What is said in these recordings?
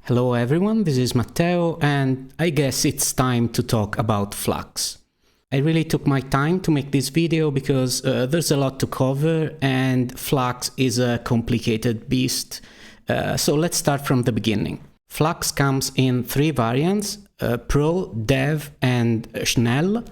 Hello everyone, this is Matteo and I guess it's time to talk about Flux. I really took my time to make this video because there's a lot to cover and Flux is a complicated beast. So let's start from the beginning. Flux comes in three variants, Pro, Dev and Schnell.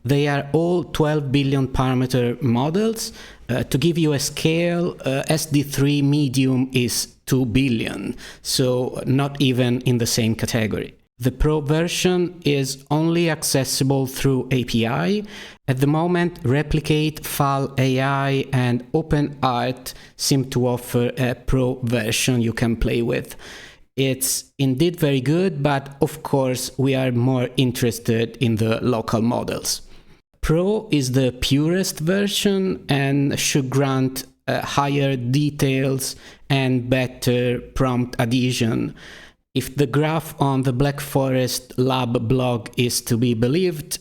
They are all 12 billion parameter models. To give you a scale, SD3 medium is 2 billion, so not even in the same category. The Pro version is only accessible through API. At the moment, Replicate, Fal AI and OpenArt seem to offer a Pro version you can play with. It's indeed very good, but of course we are more interested in the local models. Pro is the purest version and should grant higher details and better prompt adhesion. If the graph on the Black Forest Lab blog is to be believed,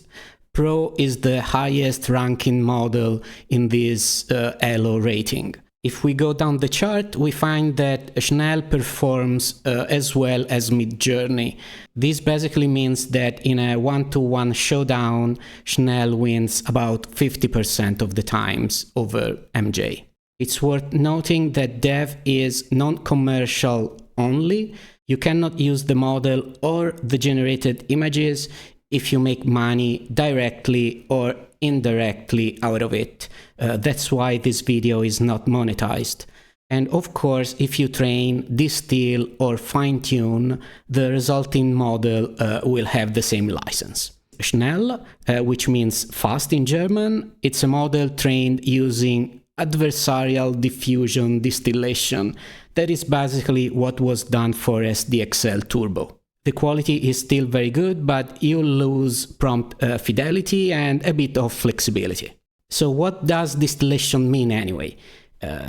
Pro is the highest ranking model in this ELO rating. If we go down the chart, we find that Schnell performs as well as Midjourney. This basically means that in a one-to-one showdown, Schnell wins about 50% of the times over MJ. It's worth noting that Dev is non-commercial only. You cannot use the model or the generated images if you make money directly or indirectly out of it. That's why this video is not monetized. And of course, if you train, distill or fine-tune, the resulting model will have the same license. Schnell, which means fast in German, it's a model trained using adversarial diffusion distillation. That is basically what was done for SDXL Turbo. The quality is still very good, but you lose prompt fidelity and a bit of flexibility. So what does distillation mean anyway?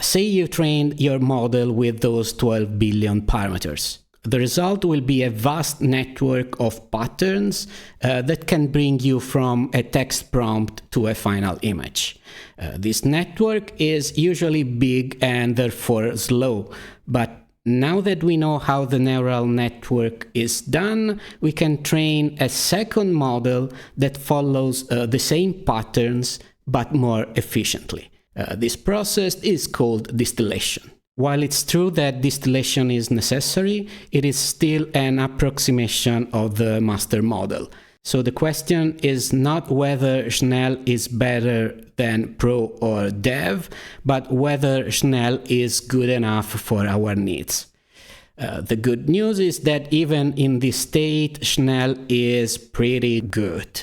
Say you trained your model with those 12 billion parameters. The result will be a vast network of patterns that can bring you from a text prompt to a final image. This network is usually big and therefore slow, but now that we know how the neural network is done, we can train a second model that follows the same patterns but more efficiently. This process is called distillation. While it's true that distillation is necessary, it is still an approximation of the master model. So the question is not whether Schnell is better than Pro or Dev, but whether Schnell is good enough for our needs. The good news is that even in this state, Schnell is pretty good.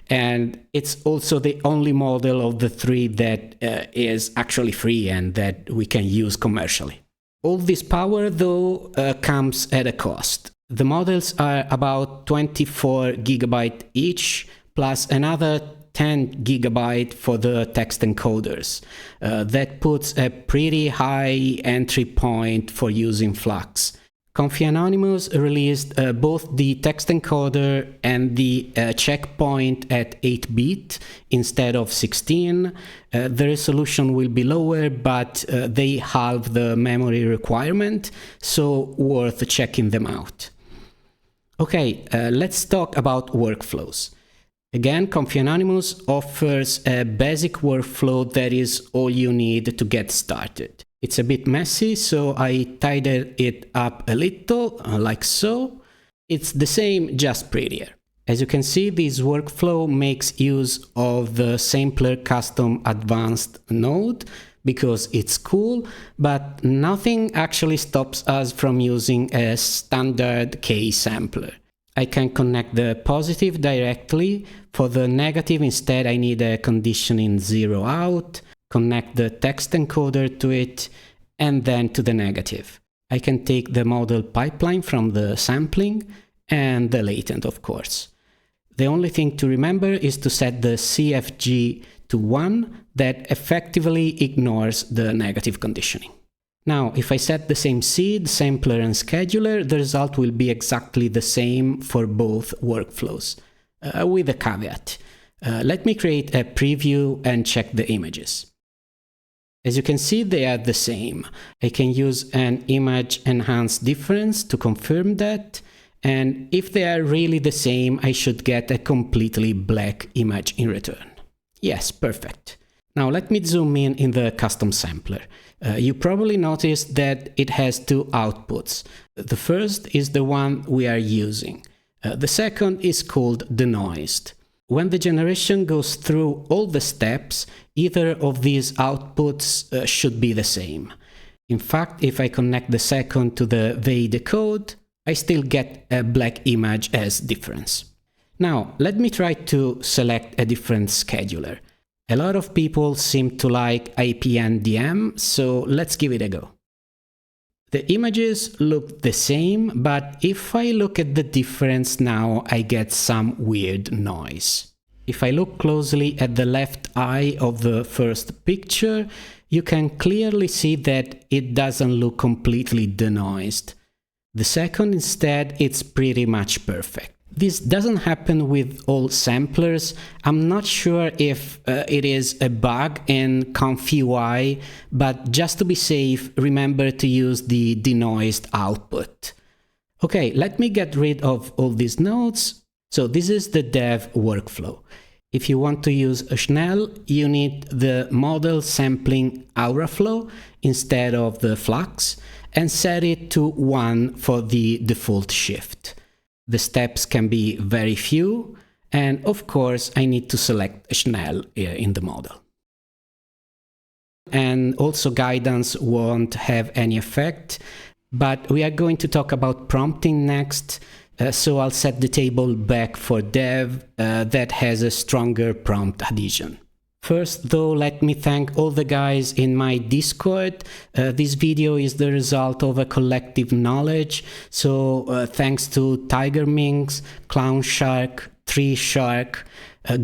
And it's also the only model of the three that is actually free and that we can use commercially. All this power, though, comes at a cost. The models are about 24 GB each, plus another 10 GB for the text encoders. That puts a pretty high entry point for using Flux. Comfy Anonymous released both the text encoder and the checkpoint at 8-bit instead of 16. The resolution will be lower, but they halve the memory requirement, so worth checking them out. Okay, let's talk about workflows. Again, Comfy Anonymous offers a basic workflow that is all you need to get started. It's a bit messy, so I tidied it up a little, like so. It's the same, just prettier. As you can see, this workflow makes use of the sampler custom advanced node because it's cool, but nothing actually stops us from using a standard K sampler. I can connect the positive directly. For the negative, instead, I need a conditioning 0 out. Connect the text encoder to it, and then to the negative. I can take the model pipeline from the sampling and the latent, of course. The only thing to remember is to set the CFG to 1, that effectively ignores the negative conditioning. Now, if I set the same seed, sampler and scheduler, the result will be exactly the same for both workflows, with a caveat. Let me create a preview and check the images. As you can see, they are the same. I can use an image enhance difference to confirm that. And if they are really the same, I should get a completely black image in return. Yes, perfect. Now let me zoom in the custom sampler. You probably noticed that it has two outputs. The first is the one we are using. The second is called denoised. When the generation goes through all the steps, either of these outputs should be the same. In fact, if I connect the second to the VEI decode, I still get a black image as difference. Now, let me try to select a different scheduler. A lot of people seem to like IPNDM, so let's give it a go. The images look the same, but if I look at the difference now, I get some weird noise. If I look closely at the left eye of the first picture, you can clearly see that it doesn't look completely denoised. The second instead, it's pretty much perfect. This doesn't happen with all samplers. I'm not sure if it is a bug in ConfUI, but just to be safe, remember to use the denoised output. Okay, let me get rid of all these nodes. So this is the dev workflow. If you want to use a Schnell, you need the model sampling Auraflow instead of the Flux, and set it to 1 for the default shift. The steps can be very few, and of course I need to select Schnell in the model. And also guidance won't have any effect, but we are going to talk about prompting next, so I'll set the table back for dev that has a stronger prompt adhesion. First though, let me thank all the guys in my Discord. This video is the result of a collective knowledge, so thanks to Tiger Minx, Clown Shark, Tree Shark,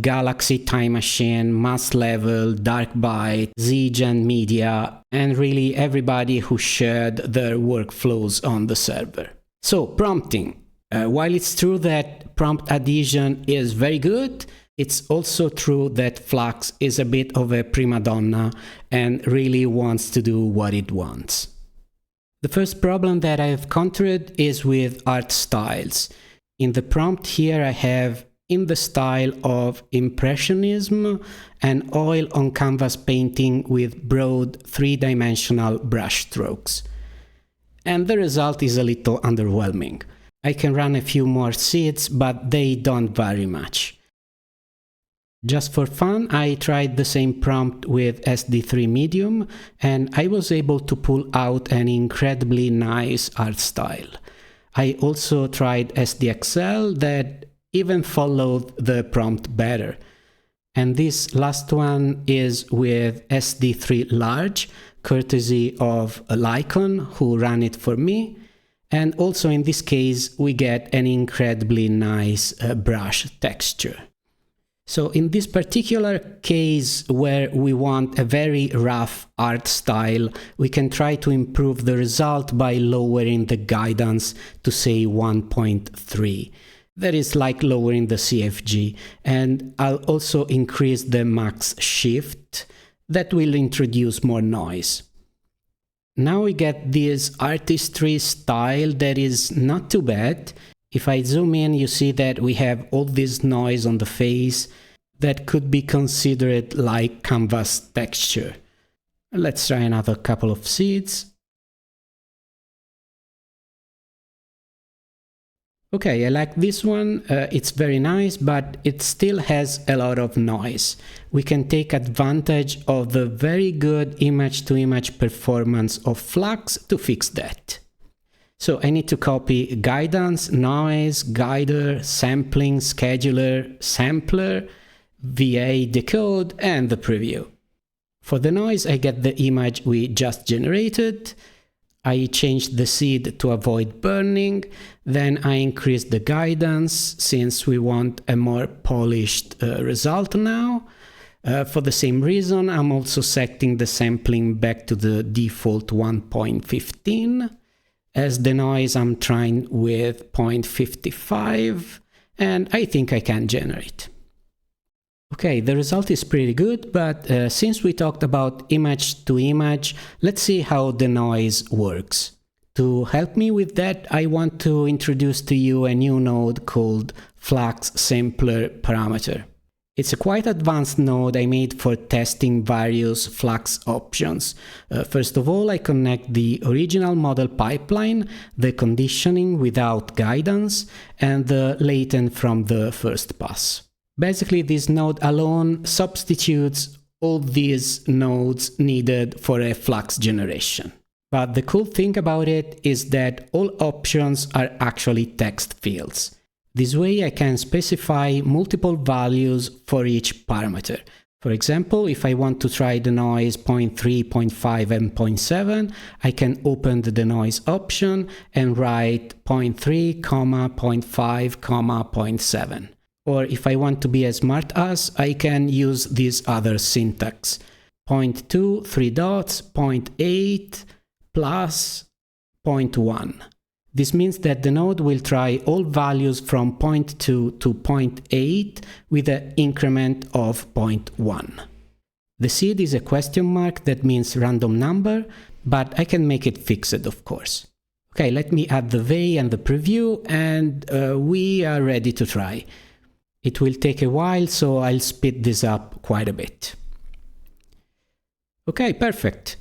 Galaxy Time Machine, Mass Level, Dark Byte, Zgen Media, and really everybody who shared their workflows on the server. So prompting. While it's true that prompt adhesion is very good, it's also true that Flux is a bit of a prima donna and really wants to do what it wants. The first problem that I've encountered is with art styles. In the prompt here I have in the style of Impressionism and oil on canvas painting with broad three-dimensional brush strokes. And the result is a little underwhelming. I can run a few more seeds, but they don't vary much. Just for fun, I tried the same prompt with SD3 Medium, and I was able to pull out an incredibly nice art style. I also tried SDXL that even followed the prompt better. And this last one is with SD3 Large, courtesy of Lycon, who ran it for me. And also in this case, we get an incredibly nice brush texture. So in this particular case where we want a very rough art style, we can try to improve the result by lowering the guidance to say 1.3. That is like lowering the CFG, and I'll also increase the max shift. That will introduce more noise. Now we get this artistry style that is not too bad. If I zoom in, you see that we have all this noise on the face that could be considered like canvas texture. Let's try another couple of seeds. Okay, I like this one. It's very nice, but it still has a lot of noise. We can take advantage of the very good image-to-image performance of Flux to fix that. So I need to copy guidance, noise, guider, sampling, scheduler, sampler, VEI decode, and the preview. For the noise, I get the image we just generated. I changed the seed to avoid burning, then I increased the guidance since we want a more polished result now. For the same reason, I'm also setting the sampling back to the default 1.15. As the noise, I'm trying with 0.55, and I think I can generate. Okay, the result is pretty good, but since we talked about image to image, let's see how the noise works. To help me with that, I want to introduce to you a new node called Flux Sampler Parameter. It's a quite advanced node I made for testing various Flux options. First of all, I connect the original model pipeline, the conditioning without guidance, and the latent from the first pass. Basically, this node alone substitutes all these nodes needed for a Flux generation. But the cool thing about it is that all options are actually text fields. This way I can specify multiple values for each parameter. For example, if I want to try the noise 0.3, 0.5 and 0.7, I can open the noise option and write 0.3, 0.5, 0.7. Or if I want to be as smart as, I can use this other syntax. 0.2, 3 dots, 0.8 plus 0.1. This means that the node will try all values from 0.2 to 0.8 with an increment of 0.1. The seed is a question mark that means random number, but I can make it fixed, of course. Okay, let me add the way and the preview, and we are ready to try. It will take a while, so I'll speed this up quite a bit. Okay, perfect.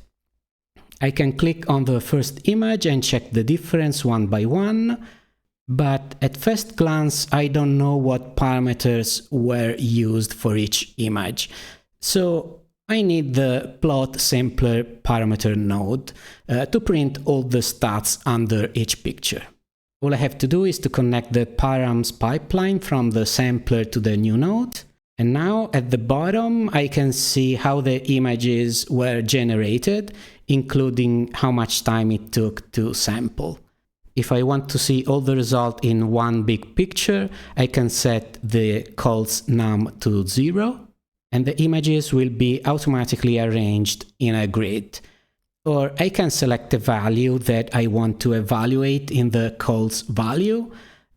I can click on the first image and check the difference one by one, but at first glance I don't know what parameters were used for each image. So I need the plot sampler parameter node to print all the stats under each picture. All I have to do is to connect the params pipeline from the sampler to the new node. And now at the bottom I can see how the images were generated, including how much time it took to sample. If I want to see all the result in one big picture, I can set the cols num to 0, and the images will be automatically arranged in a grid. Or I can select a value that I want to evaluate in the cols value,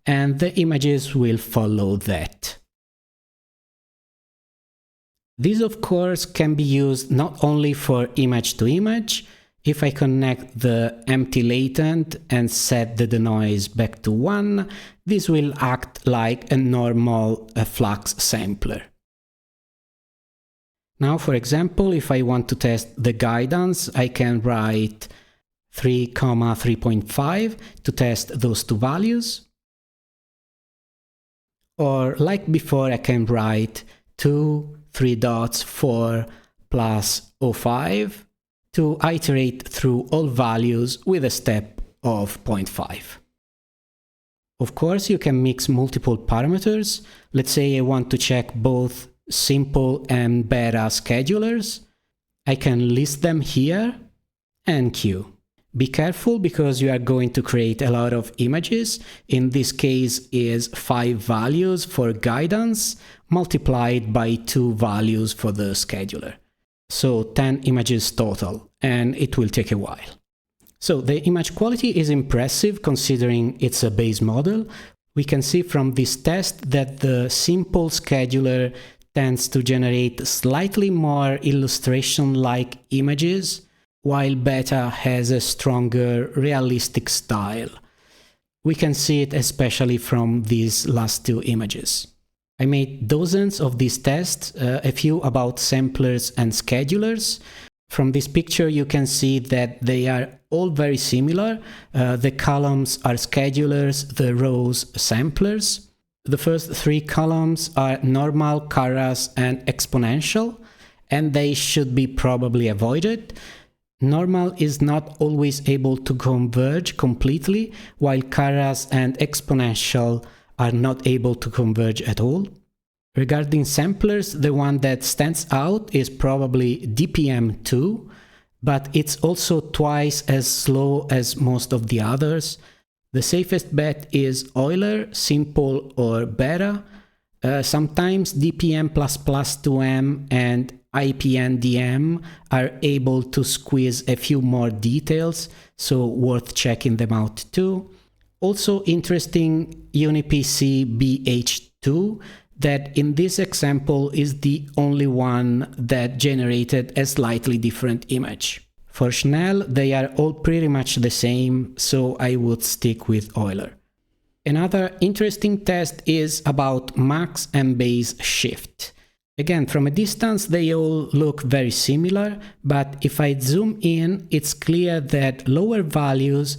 and the images will follow that. This, of course, can be used not only for image to image. If I connect the empty latent and set the denoise back to 1, this will act like a normal Flux sampler. Now, for example, if I want to test the guidance, I can write 3, 3.5 to test those two values. Or like before, I can write 2, 3 dots, 4 plus 0.5 to iterate through all values with a step of 0.5. Of course, you can mix multiple parameters. Let's say I want to check both simple and beta schedulers. I can list them here and queue. Be careful because you are going to create a lot of images. In this case is 5 values for guidance multiplied by 2 values for the scheduler. So 10 images total, and it will take a while. So the image quality is impressive considering it's a base model. We can see from this test that the simple scheduler tends to generate slightly more illustration-like images, while beta has a stronger realistic style. We can see it especially from these last 2 images. I made dozens of these tests, a few about samplers and schedulers. From this picture you can see that they are all very similar. The columns are schedulers, the rows samplers. The first 3 columns are normal, Karras, and exponential, and they should be probably avoided. Normal is not always able to converge completely, while Karras and exponential are not able to converge at all. Regarding samplers, the one that stands out is probably DPM2, but it's also twice as slow as most of the others. The safest bet is Euler, simple or beta. Sometimes DPM++2M and IPNDM are able to squeeze a few more details, so worth checking them out too. Also interesting, UniPC BH2. that in this example is the only one that generated a slightly different image. For Schnell, they are all pretty much the same, so I would stick with Euler. Another interesting test is about max and base shift. Again, from a distance they all look very similar, but if I zoom in, it's clear that lower values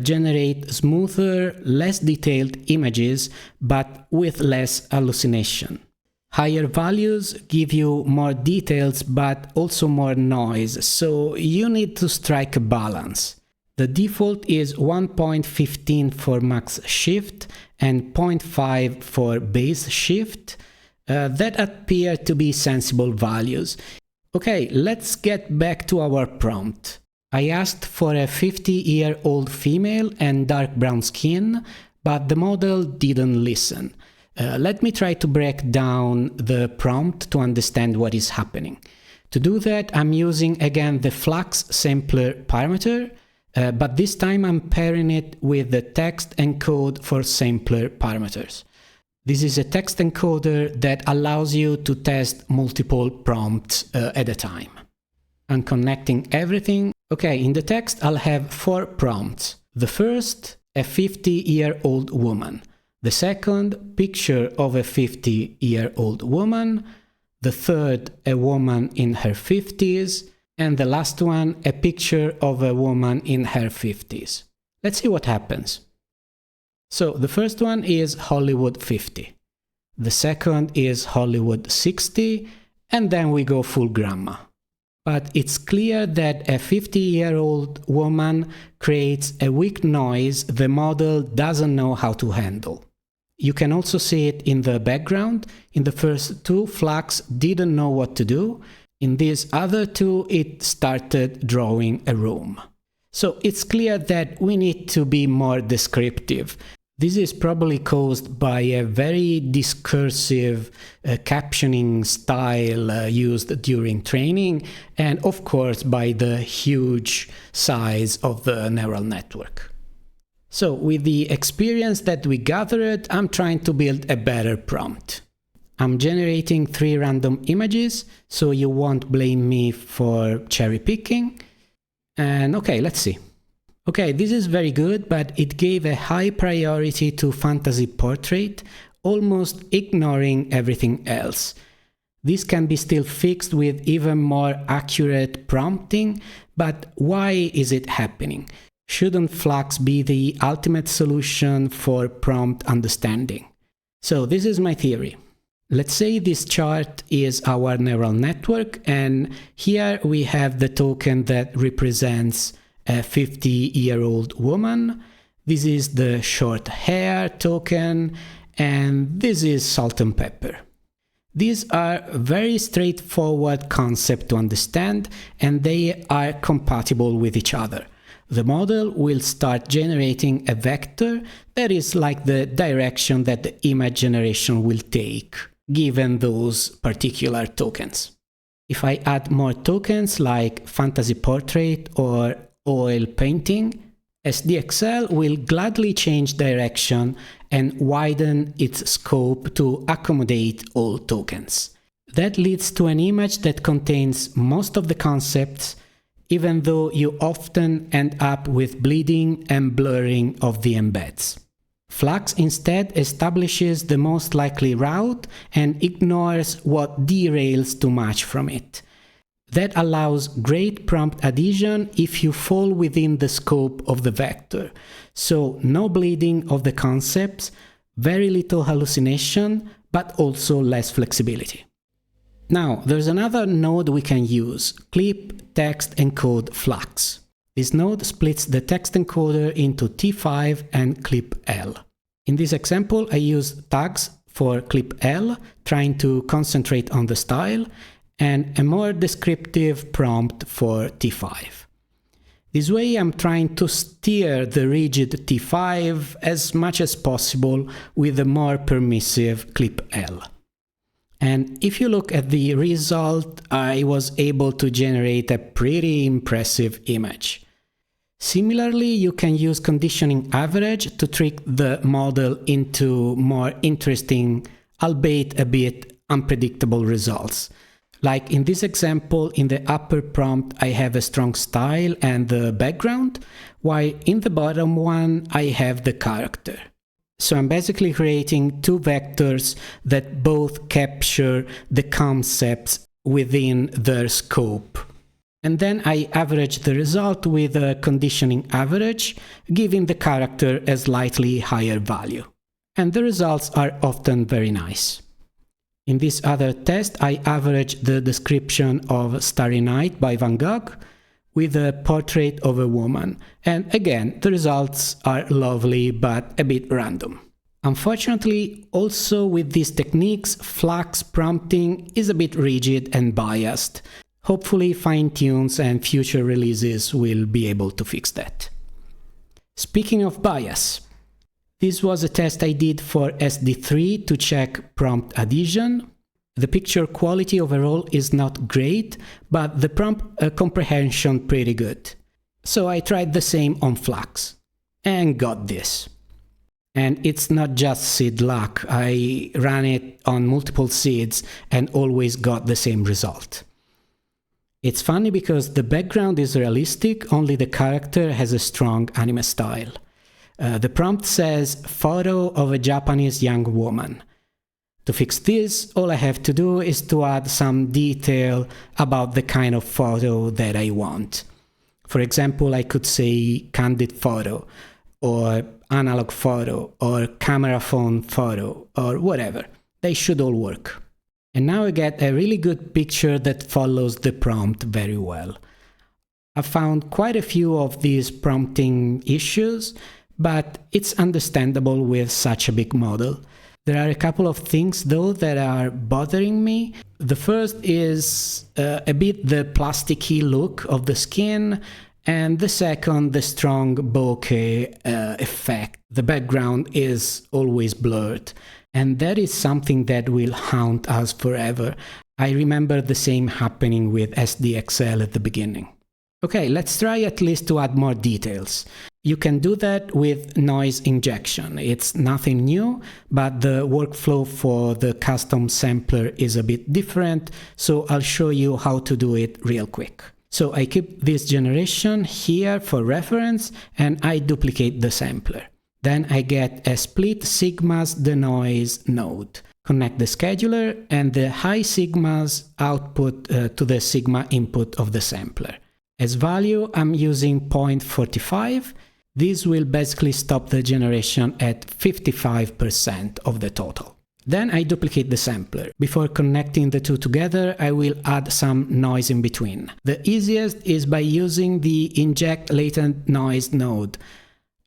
generate smoother, less detailed images, but with less hallucination. Higher values give you more details, but also more noise, so you need to strike a balance. The default is 1.15 for max shift and 0.5 for base shift. That appear to be sensible values. Okay, let's get back to our prompt. I asked for a 50-year-old female and dark brown skin, but the model didn't listen. Let me try to break down the prompt to understand what is happening. To do that, I'm using again the Flux sampler parameter, but this time I'm pairing it with the text encode for sampler parameters. This is a text encoder that allows you to test multiple prompts at a time. I'm connecting everything. Okay, in the text I'll have 4 prompts. The first, a 50-year-old woman. The second, picture of a 50-year-old woman. The third, a woman in her 50s. And the last one, a picture of a woman in her 50s. Let's see what happens. So the first one is Hollywood 50. The second is Hollywood 60, and then we go full grandma. But it's clear that a 50-year-old woman creates a weak noise the model doesn't know how to handle. You can also see it in the background. In the first 2, Flux didn't know what to do. In these other 2, it started drawing a room. So it's clear that we need to be more descriptive. This is probably caused by a very discursive captioning style used during training, and of course by the huge size of the neural network. So with the experience that we gathered, I'm trying to build a better prompt. I'm generating 3 random images, so you won't blame me for cherry picking. And okay, let's see. Okay, this is very good, but it gave a high priority to fantasy portrait, almost ignoring everything else. This can be still fixed with even more accurate prompting, but why is it happening? Shouldn't Flux be the ultimate solution for prompt understanding? So this is my theory. Let's say this chart is our neural network, and here we have the token that represents a 50-year-old woman. This is the short hair token, and this is salt and pepper. These are very straightforward concepts to understand, and they are compatible with each other. The model will start generating a vector that is like the direction that the image generation will take, given those particular tokens. If I add more tokens like fantasy portrait or oil painting, SDXL will gladly change direction and widen its scope to accommodate all tokens. That leads to an image that contains most of the concepts, even though you often end up with bleeding and blurring of the embeds. Flux instead establishes the most likely route and ignores what derails too much from it. That allows great prompt adhesion if you fall within the scope of the vector. So no bleeding of the concepts, very little hallucination, but also less flexibility. Now, there's another node we can use, clip text encode Flux. This node splits the text encoder into T5 and clip L. In this example, I use tags for clip L, trying to concentrate on the style, and a more descriptive prompt for T5. This way I'm trying to steer the rigid T5 as much as possible with a more permissive clip L. And if you look at the result, I was able to generate a pretty impressive image. Similarly, you can use conditioning average to trick the model into more interesting albeit a bit unpredictable results. Like in this example, in the upper prompt I have a strong style and the background, while in the bottom one I have the character. So I'm basically creating two vectors that both capture the concepts within their scope. And then I average the result with a conditioning average, giving the character a slightly higher value. And the results are often very nice. In this other test, I averaged the description of Starry Night by Van Gogh with a portrait of a woman. And again, the results are lovely but a bit random. Unfortunately, also with these techniques, Flux prompting is a bit rigid and biased. Hopefully fine-tunes and future releases will be able to fix that. Speaking of bias, this was a test I did for SD3 to check prompt adhesion. The picture quality overall is not great, but the prompt comprehension pretty good. So I tried the same on Flux and got this. And it's not just seed luck, I ran it on multiple seeds and always got the same result. It's funny because the background is realistic, only the character has a strong anime style. The prompt says photo of a Japanese young woman. To fix this, all I have to do is to add some detail about the kind of photo that I want. For example, I could say candid photo, or analog photo, or camera phone photo, or whatever. They should all work. And now I get a really good picture that follows the prompt very well. I found quite a few of these prompting issues, but it's understandable with such a big model. There are a couple of things though that are bothering me. The first is a bit the plasticky look of the skin, and the second, the strong bokeh effect. The background is always blurred, and that is something that will haunt us forever. I remember the same happening with SDXL at the beginning. Okay, let's try at least to add more details. You can do that with noise injection. It's nothing new, but the workflow for the custom sampler is a bit different, so I'll show you how to do it real quick. So I keep this generation here for reference and I duplicate the sampler. Then I get a split sigmas denoise node. Connect the scheduler and the high sigmas output to the sigma input of the sampler. As value, I'm using 0.45. This will basically stop the generation at 55% of the total. Then I duplicate the sampler. Before connecting the two together, I will add some noise in between. The easiest is by using the inject latent noise node.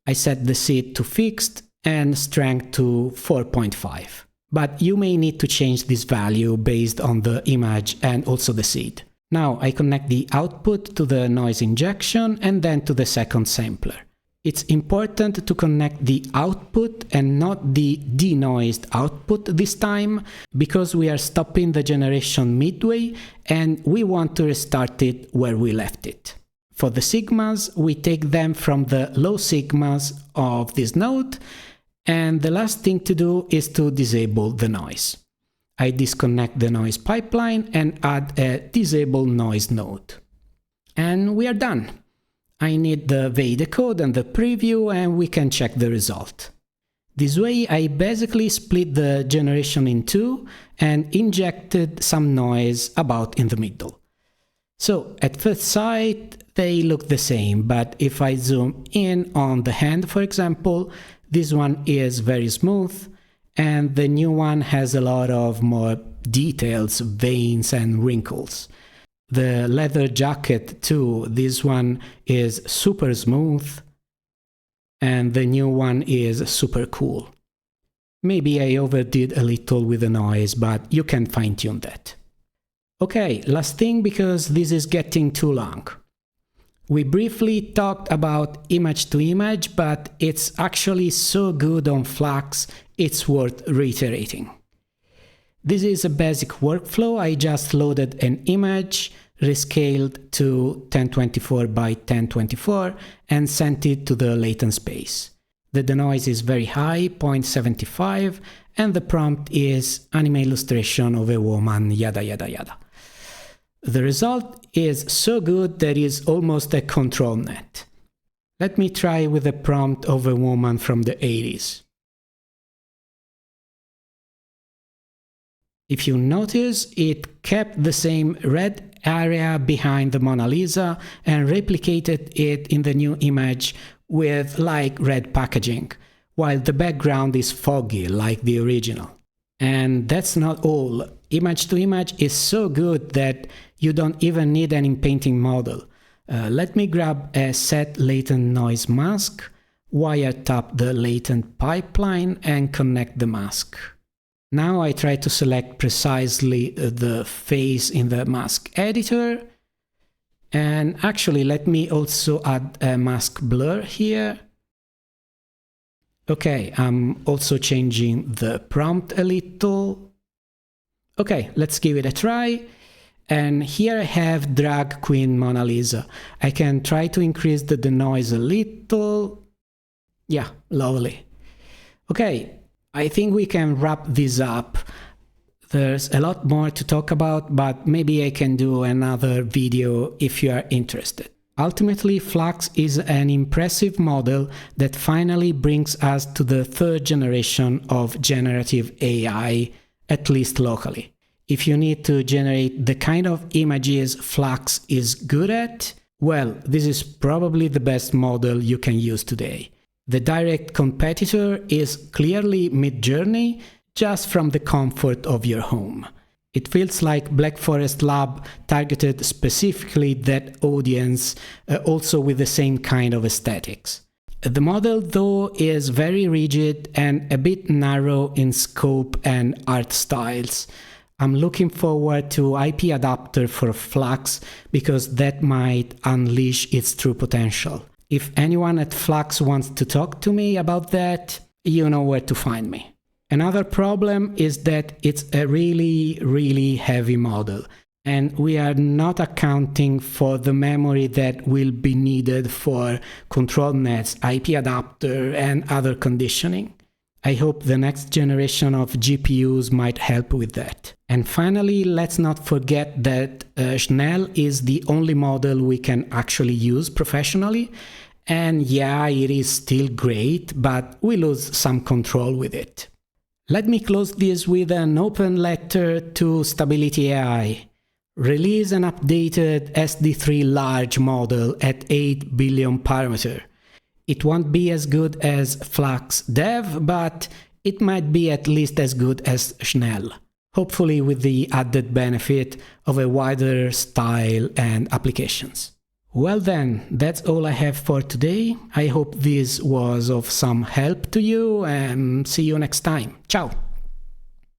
I set the seed to fixed and strength to 4.5. But you may need to change this value based on the image and also the seed. Now I connect the output to the noise injection and then to the second sampler. It's important to connect the output and not the denoised output this time, because we are stopping the generation midway and we want to restart it where we left it. For the sigmas, we take them from the low sigmas of this node, and the last thing to do is to disable the noise. I disconnect the noise pipeline and add a disable noise node. And we are done. I need the VEIDE code and the preview and we can check the result. This way I basically split the generation in two and injected some noise about in the middle. So at first sight they look the same, but if I zoom in on the hand, for example, this one is very smooth and the new one has a lot of more details, veins and wrinkles. The leather jacket too, this one is super smooth and the new one is super cool. Maybe I overdid a little with the noise, but you can fine-tune that. Okay, last thing, because this is getting too long. We briefly talked about image to image, but it's actually so good on Flux, it's worth reiterating. This is a basic workflow. I just loaded an image, rescaled to 1024 by 1024 and sent it to the latent space. The denoise is very high, 0.75, and the prompt is anime illustration of a woman, yada yada yada. The result is so good that it's almost a control net. Let me try with a prompt of a woman from the 80s. If you notice, it kept the same red area behind the Mona Lisa and replicated it in the new image with like red packaging, while the background is foggy like the original. And that's not all. Image to image is so good that you don't even need an in-painting model. Let me grab a set latent noise mask, wiretap the latent pipeline and connect the mask. Now I try to select precisely the face in the mask editor. And actually, let me also add a mask blur here. Okay, I'm also changing the prompt a little. Okay, let's give it a try. And here I have Drag Queen Mona Lisa. I can try to increase the denoise a little. Yeah, lovely. Okay, I think we can wrap this up. There's a lot more to talk about, but maybe I can do another video if you are interested. Ultimately, Flux is an impressive model that finally brings us to the third generation of generative AI, at least locally. If you need to generate the kind of images Flux is good at, well, this is probably the best model you can use today. The direct competitor is clearly Midjourney, just from the comfort of your home. It feels like Black Forest Lab targeted specifically that audience, also with the same kind of aesthetics. The model, though, is very rigid and a bit narrow in scope and art styles. I'm looking forward to IP adapter for Flux because that might unleash its true potential. If anyone at Flux wants to talk to me about that, you know where to find me. Another problem is that it's a really heavy model, and we are not accounting for the memory that will be needed for control nets, IP adapter, and other conditioning. I hope the next generation of GPUs might help with that. And finally, let's not forget that Schnell is the only model we can actually use professionally. And yeah, it is still great, but we lose some control with it. Let me close this with an open letter to Stability AI. Release an updated SD3 large model at 8 billion parameter. It won't be as good as Flux Dev, but it might be at least as good as Schnell. Hopefully with the added benefit of a wider style and applications. Well then, that's all I have for today. I hope this was of some help to you and see you next time. Ciao!